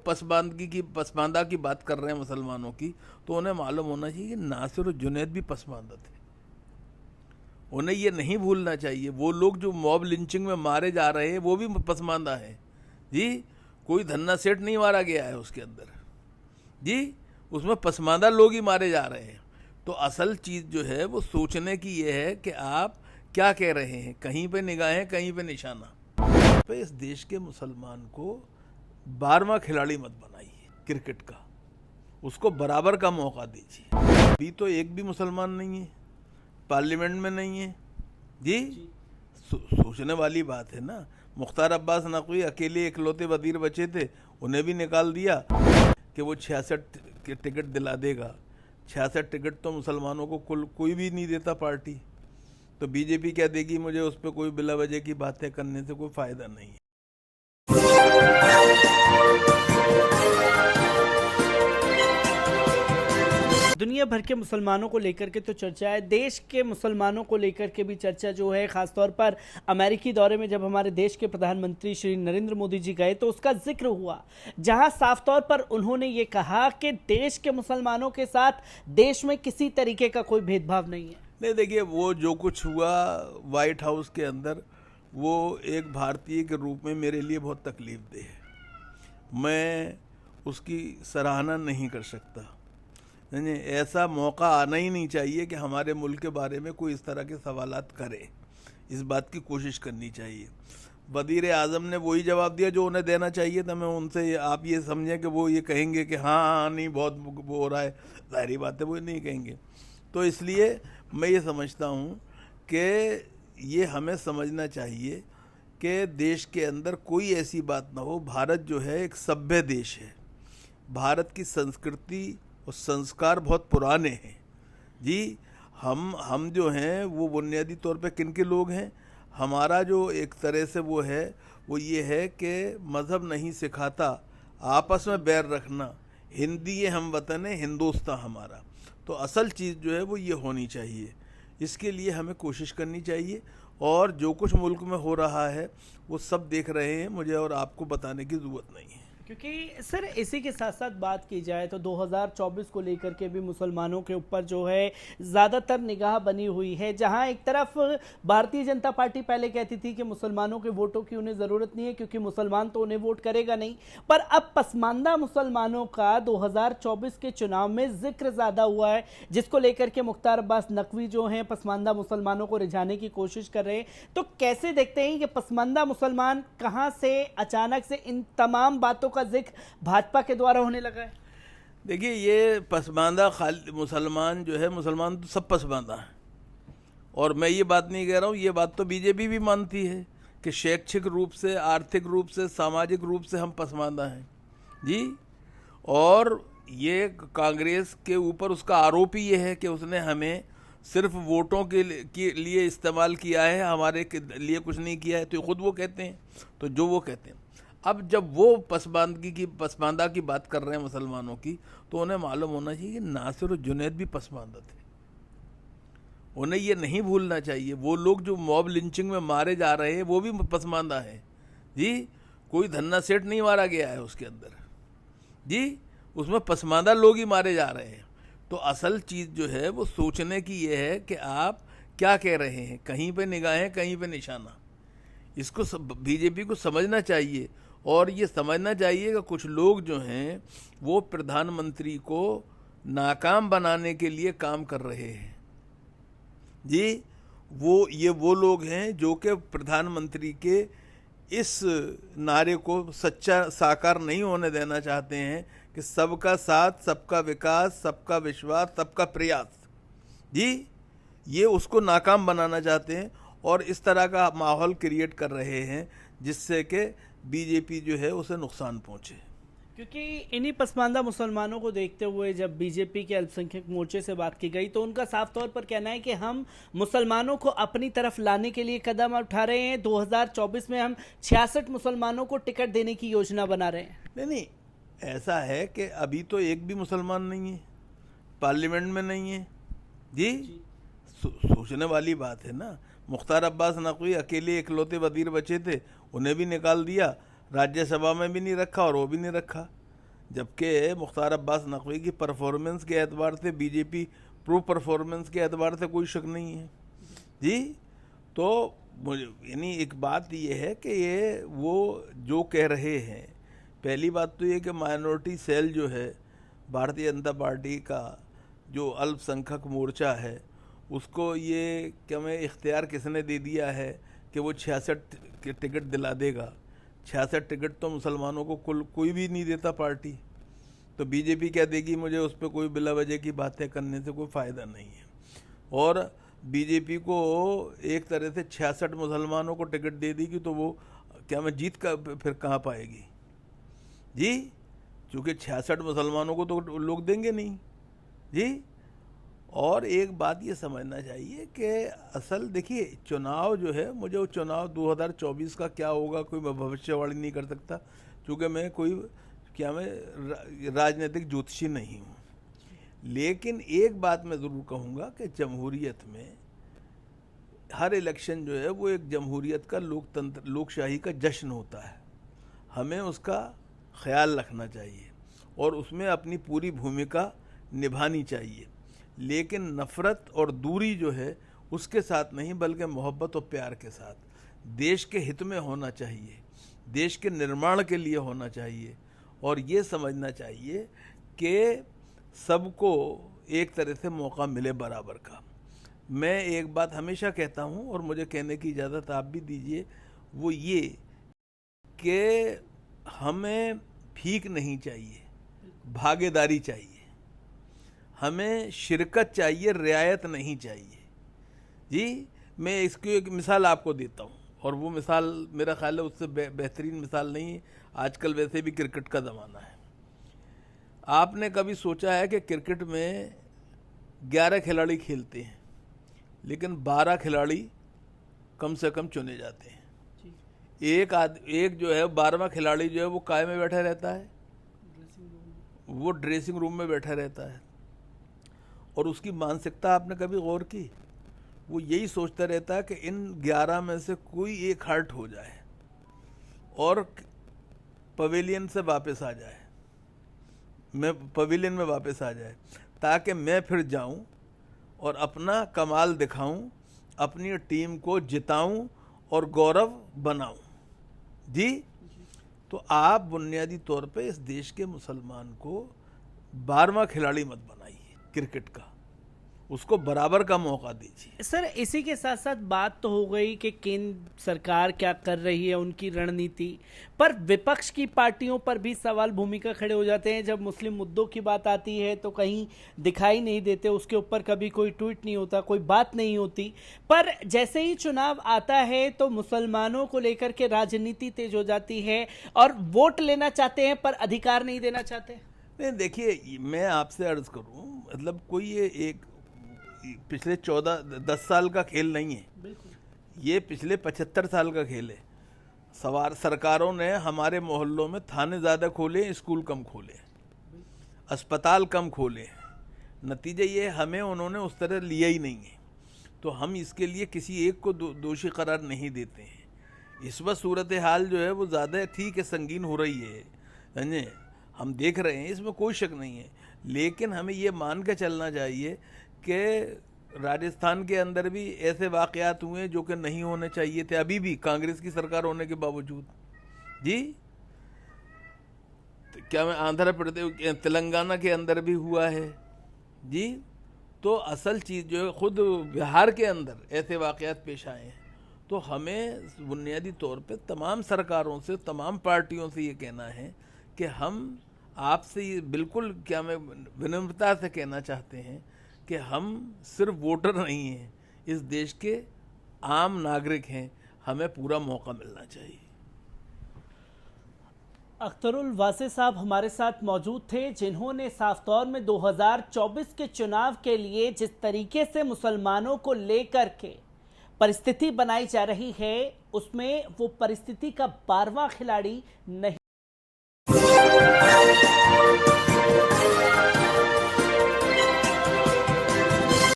पसमानदा की बात कर रहे हैं मुसलमानों की, तो उन्हें मालूम होना चाहिए कि नासिर और जुनैद भी पसमानदा थे। उन्हें ये नहीं भूलना चाहिए। वो लोग जो मॉब लिंचिंग में मारे जा रहे हैं वो भी पसमानदा हैं जी। कोई धन्ना सेठ नहीं मारा गया है उसके अंदर जी, उसमें पसमानदा लोग ही मारे जा रहे हैं। तो असल चीज़ जो है वो सोचने की ये है कि आप क्या कह रहे हैं। कहीं पे निगाहें, कहीं पे निशाना। तो इस देश के मुसलमान को 12वां खिलाड़ी मत बनाइए क्रिकेट का, उसको बराबर का मौका दीजिए। अभी तो एक भी मुसलमान नहीं है पार्लियामेंट में, नहीं है जी। सोचने वाली बात है ना। मुख्तार अब्बास नकवी अकेले इकलौते वजीर बचे थे, उन्हें भी निकाल दिया कि वो 66 के टिकट दिला देगा। 66 टिकट तो मुसलमानों को कोई भी नहीं देता पार्टी। तो बीजेपी क्या देगी मुझे? उस पर कोई बिला वजह की बातें करने से कोई फ़ायदा नहीं है। दुनिया भर के मुसलमानों को लेकर के तो चर्चा है, देश के मुसलमानों को लेकर के भी चर्चा जो है। खासतौर पर अमेरिकी दौरे में जब हमारे देश के प्रधानमंत्री श्री नरेंद्र मोदी जी गए तो उसका जिक्र हुआ, जहां साफ तौर पर उन्होंने ये कहा कि देश के मुसलमानों के साथ देश में किसी तरीके का कोई भेदभाव नहीं है। नहीं, देखिए, वो जो कुछ हुआ वाइट हाउस के अंदर, वो एक भारतीय के रूप में मेरे लिए बहुत तकलीफ देह है। मैं उसकी सराहना नहीं कर सकता। नहीं, ऐसा मौका आना ही नहीं चाहिए कि हमारे मुल्क के बारे में कोई इस तरह के सवालात करे। इस बात की कोशिश करनी चाहिए। वज़ीर आज़म ने वही जवाब दिया जो उन्हें देना चाहिए था। मैं उनसे आप ये समझें कि वो ये कहेंगे कि हाँ नहीं बहुत वो हो रहा है, ज़ाहिर बात है वो नहीं कहेंगे। तो इसलिए मैं ये समझता हूँ कि ये हमें समझना चाहिए कि देश के अंदर कोई ऐसी बात ना हो। भारत जो है एक सभ्य देश है। भारत की संस्कृति और संस्कार बहुत पुराने हैं जी। हम जो हैं वो बुनियादी तौर पे किन के लोग हैं? हमारा जो एक तरह से वो है वो ये है कि मज़हब नहीं सिखाता आपस में बैर रखना। हिंदी ये हम वतन है, हिंदुस्तान हमारा। तो असल चीज़ जो है वो ये होनी चाहिए। इसके लिए हमें कोशिश करनी चाहिए। और जो कुछ मुल्क में हो रहा है वो सब देख रहे हैं, मुझे और आपको बताने की ज़रूरत नहीं है। क्योंकि सर इसी के साथ साथ बात की जाए तो 2024 को लेकर के भी मुसलमानों के ऊपर जो है ज़्यादातर निगाह बनी हुई है। जहां एक तरफ भारतीय जनता पार्टी पहले कहती थी कि मुसलमानों के वोटों की उन्हें ज़रूरत नहीं है क्योंकि मुसलमान तो उन्हें वोट करेगा नहीं, पर अब पसमानदा मुसलमानों का 2024 के चुनाव में जिक्र ज़्यादा हुआ है, जिसको लेकर के मुख्तार अब्बास नकवी जो हैं पसमानदा मुसलमानों को रिझाने की कोशिश कर रहे हैं। तो कैसे देखते हैं कि पसमानदा मुसलमान कहाँ से अचानक से इन तमाम बातों का जिक्र भाजपा के द्वारा होने लगा है? देखिए, ये पसमानदा खाली मुसलमान जो है, मुसलमान तो सब पसमानदा हैं। और मैं ये बात नहीं कह रहा हूँ, ये बात तो बीजेपी भी मानती है कि शैक्षिक रूप से, आर्थिक रूप से, सामाजिक रूप से हम पसमानदा हैं जी। और ये कांग्रेस के ऊपर उसका आरोप ही ये है कि उसने हमें सिर्फ वोटों के लिए इस्तेमाल किया है, हमारे लिए कुछ नहीं किया है। तो खुद वो कहते हैं, तो जो वो कहते हैं। अब जब वो पसमानदा की बात कर रहे हैं मुसलमानों की, तो उन्हें मालूम होना चाहिए कि नासिर और जुनैद भी पसमानदा थे। उन्हें ये नहीं भूलना चाहिए। वो लोग जो मॉब लिंचिंग में मारे जा रहे हैं वो भी पसमानदा हैं जी। कोई धन्ना सेठ नहीं मारा गया है उसके अंदर जी, उसमें पसमानदा लोग ही मारे जा रहे हैं। तो असल चीज़ जो है वो सोचने की ये है कि आप क्या कह रहे हैं। कहीं पे निगाहें, कहीं पे निशाना। इसको बीजेपी को समझना चाहिए। और ये समझना चाहिए कि कुछ लोग जो हैं वो प्रधानमंत्री को नाकाम बनाने के लिए काम कर रहे हैं जी। वो लोग हैं जो कि प्रधानमंत्री के इस नारे को सच्चा साकार नहीं होने देना चाहते हैं कि सबका साथ, सबका विकास, सबका विश्वास, सबका प्रयास जी। ये उसको नाकाम बनाना चाहते हैं और इस तरह का माहौल क्रिएट कर रहे हैं जिससे कि बीजेपी जो है उसे नुकसान पहुंचे। क्योंकि इन्हीं पसमानदा मुसलमानों को देखते हुए जब बीजेपी के अल्पसंख्यक मोर्चे से बात की गई तो उनका साफ तौर पर कहना है कि हम मुसलमानों को अपनी तरफ लाने के लिए कदम उठा रहे हैं। 2024 में हम 66 मुसलमानों को टिकट देने की योजना बना रहे हैं। नहीं, ऐसा है कि अभी तो एक भी मुसलमान नहीं है पार्लियामेंट में, नहीं है जी। सोचने वाली बात है ना। मुख्तार अब्बास नकवी अकेले इकलौते वजीर बचे थे, उन्हें भी निकाल दिया। राज्यसभा में भी नहीं रखा और वो भी नहीं रखा जबकि मुख्तार अब्बास नकवी की परफॉर्मेंस के एतबार से बीजेपी प्रो परफॉर्मेंस के एतबार से कोई शक नहीं है जी। तो मुझे यानी एक बात ये है कि ये वो जो कह रहे हैं, पहली बात तो ये कि माइनॉरिटी सेल जो है भारतीय जनता पार्टी का जो अल्पसंख्यक मोर्चा है, उसको ये क्या में इख्तियार किसने दे दिया है कि वो 66 के टिकट दिला देगा। 66 टिकट तो मुसलमानों को कोई भी नहीं देता पार्टी, तो बीजेपी क्या देगी मुझे? उस पर कोई बिला वजह की बातें करने से कोई फ़ायदा नहीं है। और बीजेपी को एक तरह से 66 मुसलमानों को टिकट दे देगी तो वो क्या में जीत का फिर कहाँ पाएगी जी? क्योंकि 66 मुसलमानों को तो लोग देंगे नहीं जी। और एक बात ये समझना चाहिए कि असल देखिए चुनाव जो है, मुझे वो चुनाव 2024 का क्या होगा कोई मैं भविष्यवाणी नहीं कर सकता, क्योंकि मैं कोई क्या मैं राजनीतिक ज्योतिषी नहीं हूँ। लेकिन एक बात मैं ज़रूर कहूँगा कि जमहूरियत में हर इलेक्शन जो है वो एक जमहूरियत का लोकतंत्र लोकशाही का जश्न होता है, हमें उसका ख्याल रखना चाहिए और उसमें अपनी पूरी भूमिका निभानी चाहिए। लेकिन नफ़रत और दूरी जो है उसके साथ नहीं, बल्कि मोहब्बत और प्यार के साथ देश के हित में होना चाहिए, देश के निर्माण के लिए होना चाहिए। और ये समझना चाहिए कि सबको एक तरह से मौका मिले बराबर का। मैं एक बात हमेशा कहता हूँ और मुझे कहने की इजाज़त आप भी दीजिए, वो ये कि हमें भीख नहीं चाहिए, भागीदारी चाहिए, हमें शिरकत चाहिए, रियायत नहीं चाहिए जी। मैं इसकी एक मिसाल आपको देता हूँ और वो मिसाल मेरा ख्याल है उससे बेहतरीन मिसाल नहीं है। आजकल वैसे भी क्रिकेट का ज़माना है। आपने कभी सोचा है कि क्रिकेट में 11 खिलाड़ी खेलते हैं लेकिन 12 खिलाड़ी कम से कम चुने जाते हैं। एक जो है 12वां खिलाड़ी जो है वो काय में बैठा रहता है, वो ड्रेसिंग रूम में बैठा रहता है। और उसकी मानसिकता आपने कभी गौर की? वो यही सोचता रहता है कि इन 11 में से कोई एक हर्ट हो जाए और पवेलियन से वापस आ जाए, मैं पवेलियन में वापस आ जाए, ताकि मैं फिर जाऊं और अपना कमाल दिखाऊं, अपनी टीम को जिताऊं और गौरव बनाऊं जी। तो आप बुनियादी तौर पे इस देश के मुसलमान को 12वां खिलाड़ी मत बनाइए क्रिकेट का, उसको बराबर का मौका दीजिए। सर इसी के साथ साथ बात तो हो गई कि केंद्र सरकार क्या कर रही है, उनकी रणनीति, पर विपक्ष की पार्टियों पर भी सवाल भूमिका खड़े हो जाते हैं। जब मुस्लिम मुद्दों की बात आती है तो कहीं दिखाई नहीं देते, उसके ऊपर कभी कोई ट्वीट नहीं होता, कोई बात नहीं होती। पर जैसे ही चुनाव आता है तो मुसलमानों को लेकर के राजनीति तेज हो जाती है और वोट लेना चाहते हैं पर अधिकार नहीं देना चाहते। नहीं देखिए, मैं आपसे अर्ज करूं, मतलब कोई ये एक पिछले 10 साल का खेल नहीं है, ये पिछले 75 साल का खेल है। सरकारों ने हमारे मोहल्लों में थाने ज़्यादा खोले, स्कूल कम खोले, अस्पताल कम खोले, नतीजा ये हमें उन्होंने उस तरह लिया ही नहीं है। तो हम इसके लिए किसी एक को दोषी करार नहीं देते हैं। इस वक्त सूरत हाल जो है वो ज़्यादा ठीक है, संगीन हो रही है, समझे, हम देख रहे हैं, इसमें कोई शक नहीं है। लेकिन हमें ये मान के चलना चाहिए कि राजस्थान के अंदर भी ऐसे वाक़यात हुए जो कि नहीं होने चाहिए थे, अभी भी कांग्रेस की सरकार होने के बावजूद जी। तो क्या मैं आंध्र प्रदेश तेलंगाना के अंदर भी हुआ है जी। तो असल चीज़ जो है खुद बिहार के अंदर ऐसे वाक़यात पेश आए हैं। तो हमें बुनियादी तौर पे तमाम सरकारों से, तमाम पार्टियों से ये कहना है कि हम आपसे ये बिल्कुल क्या मैं विनम्रता से कहना चाहते हैं कि हम सिर्फ वोटर नहीं हैं, इस देश के आम नागरिक हैं, हमें पूरा मौका मिलना चाहिए। अख्तरुल वासे साहब हमारे साथ मौजूद थे, जिन्होंने साफ तौर में 2024 के चुनाव के लिए जिस तरीके से मुसलमानों को लेकर के परिस्थिति बनाई जा रही है उसमें वो परिस्थिति का 12वां खिलाड़ी नहीं